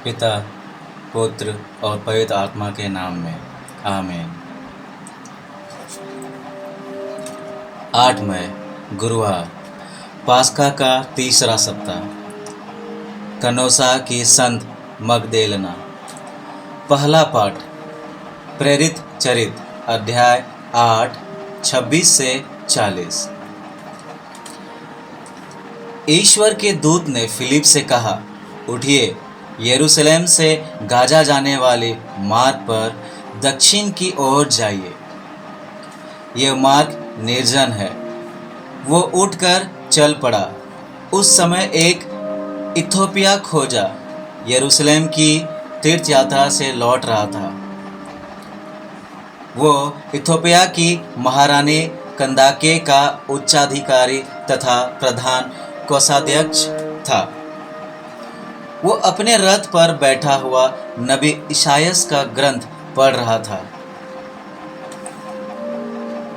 पिता, पुत्र और पवित्र आत्मा के नाम में आमीन। 8 मई गुरुवार, पास्का का तीसरा सप्ताह। कनोसा की संत मगदेलना। पहला पाठ प्रेरित चरित अध्याय 8 26 से 40। ईश्वर के दूत ने फिलिप से कहा, उठिए, यरूशलेम से गाजा जाने वाले मार्ग पर दक्षिण की ओर जाइए। यह मार्ग निर्जन है। वो उठकर चल पड़ा। उस समय एक इथोपिया खोजा यरूशलेम की तीर्थ यात्रा से लौट रहा था। वो इथोपिया की महारानी कंदाके का उच्चाधिकारी तथा प्रधान कोषाध्यक्ष था। वो अपने रथ पर बैठा हुआ नबी इसायास का ग्रंथ पढ़ रहा था।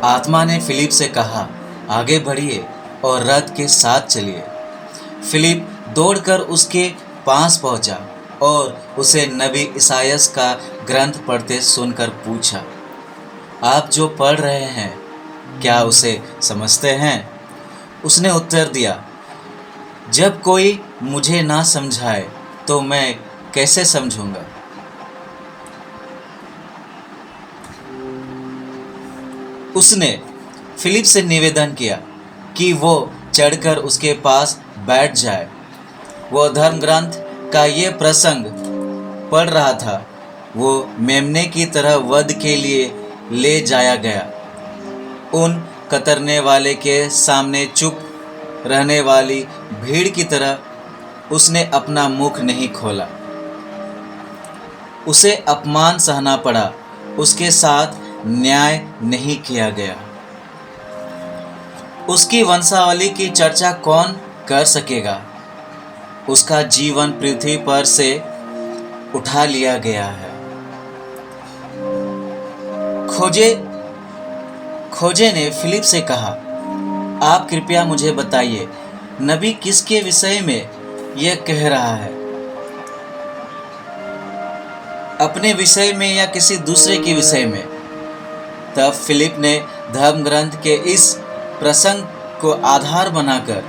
आत्मा ने फिलिप से कहा, आगे बढ़िए और रथ के साथ चलिए। फिलिप दौड़कर उसके पास पहुंचा और उसे नबी इसायास का ग्रंथ पढ़ते सुनकर पूछा, आप जो पढ़ रहे हैं क्या उसे समझते हैं? उसने उत्तर दिया, जब कोई मुझे ना समझाए तो मैं कैसे समझूंगा। उसने फिलिप से निवेदन किया कि वो चढ़कर उसके पास बैठ जाए। वो धर्म ग्रंथ का ये प्रसंग पढ़ रहा था। वो मेमने की तरह वध के लिए ले जाया गया। उन कतरने वाले के सामने चुप रहने वाली भीड़ की तरह उसने अपना मुख नहीं खोला। उसे अपमान सहना पड़ा। उसके साथ न्याय नहीं किया गया। उसकी वंशावली की चर्चा कौन कर सकेगा? उसका जीवन पृथ्वी पर से उठा लिया गया है। खोजे ने फिलिप से कहा, आप कृपया मुझे बताइए, नबी किसके विषय में यह कह रहा है? अपने विषय में या किसी दूसरे के विषय में? तब फिलिप ने धर्म ग्रंथ के इस प्रसंग को आधार बनाकर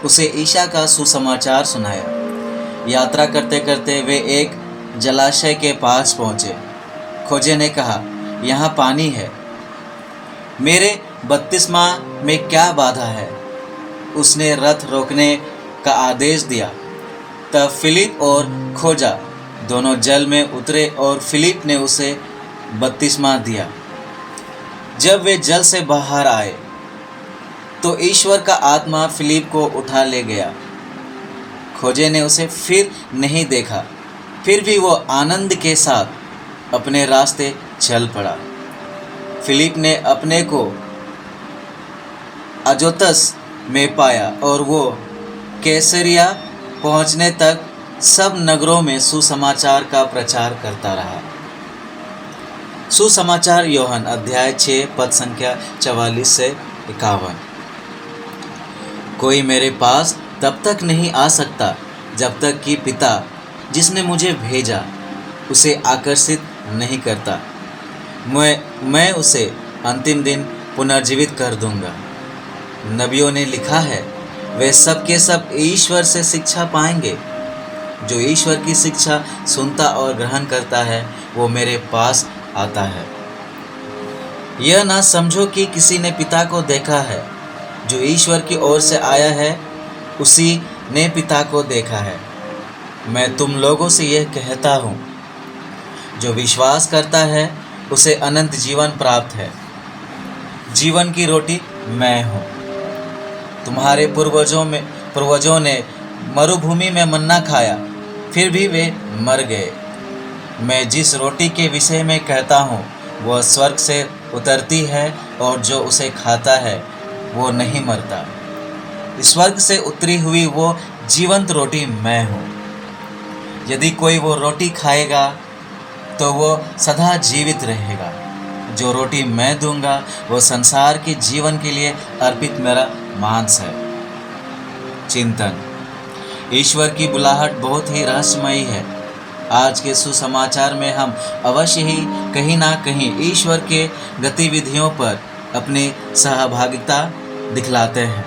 उसे ईशा का सुसमाचार सुनाया। यात्रा करते करते वे एक जलाशय के पास पहुंचे। खोजे ने कहा, यहाँ पानी है, मेरे बपतिस्मा में क्या बाधा है? उसने रथ रोकने का आदेश दिया। तब फिलिप और खोजा दोनों जल में उतरे और फिलिप ने उसे बपतिस्मा दिया। जब वे जल से बाहर आए तो ईश्वर का आत्मा फिलिप को उठा ले गया। खोजे ने उसे फिर नहीं देखा, फिर भी वो आनंद के साथ अपने रास्ते चल पड़ा। फिलिप ने अपने को अजोतस में पाया और वो कैसरिया पहुंचने तक सब नगरों में सुसमाचार का प्रचार करता रहा। सुसमाचार यूहन्ना अध्याय 6 पद संख्या 44 से 51। कोई मेरे पास तब तक नहीं आ सकता जब तक कि पिता जिसने मुझे भेजा उसे आकर्षित नहीं करता। मैं उसे अंतिम दिन पुनर्जीवित कर दूंगा। नबियों ने लिखा है, वे सब के सब ईश्वर से शिक्षा पाएंगे। जो ईश्वर की शिक्षा सुनता और ग्रहण करता है वो मेरे पास आता है। यह ना समझो कि किसी ने पिता को देखा है। जो ईश्वर की ओर से आया है उसी ने पिता को देखा है। मैं तुम लोगों से यह कहता हूँ, जो विश्वास करता है उसे अनंत जीवन प्राप्त है। जीवन की रोटी मैं हूँ। तुम्हारे पूर्वजों ने मरुभूमि में मन्ना खाया, फिर भी वे मर गए। मैं जिस रोटी के विषय में कहता हूँ वह स्वर्ग से उतरती है और जो उसे खाता है वो नहीं मरता। स्वर्ग से उतरी हुई वो जीवंत रोटी मैं हूँ। यदि कोई वो रोटी खाएगा तो वो सदा जीवित रहेगा। जो रोटी मैं दूंगा वो संसार के जीवन के लिए अर्पित मेरा मांस है। चिंतन। ईश्वर की बुलाहट बहुत ही रहस्यमयी है। आज के सुसमाचार में हम अवश्य ही कहीं ना कहीं ईश्वर के गतिविधियों पर अपनी सहभागिता दिखलाते हैं।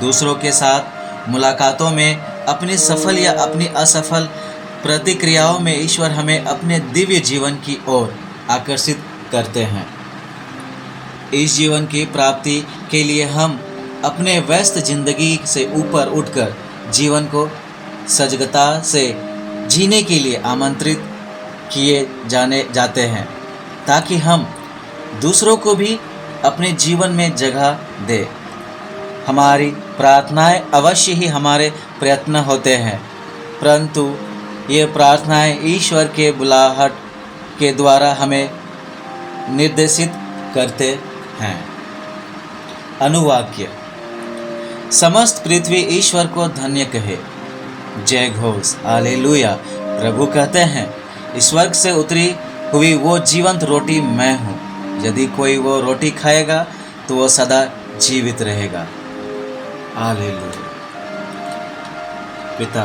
दूसरों के साथ मुलाकातों में अपनी सफल या अपनी असफल प्रतिक्रियाओं में ईश्वर हमें अपने दिव्य जीवन की ओर आकर्षित करते हैं। इस जीवन की प्राप्ति के लिए हम अपने व्यस्त जिंदगी से ऊपर उठकर जीवन को सजगता से जीने के लिए आमंत्रित किए जाते हैं, ताकि हम दूसरों को भी अपने जीवन में जगह दें। हमारी प्रार्थनाएं अवश्य ही हमारे प्रयत्न होते हैं, परंतु ये प्रार्थनाएं ईश्वर के बुलाहट के द्वारा हमें निर्देशित करते हैं। अनुवाक्य: समस्त पृथ्वी ईश्वर को धन्य कहे। जय घोष, हालेलुया। प्रभु कहते हैं, स्वर्ग से उतरी हुई वो जीवंत रोटी मैं हूँ। यदि कोई वो रोटी खाएगा तो वो सदा जीवित रहेगा। हालेलुया। पिता,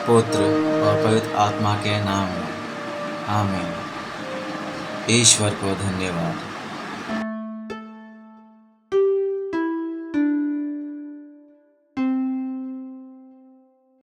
पुत्र और पवित्र आत्मा के नाम में आमीन। ईश्वर को धन्यवाद।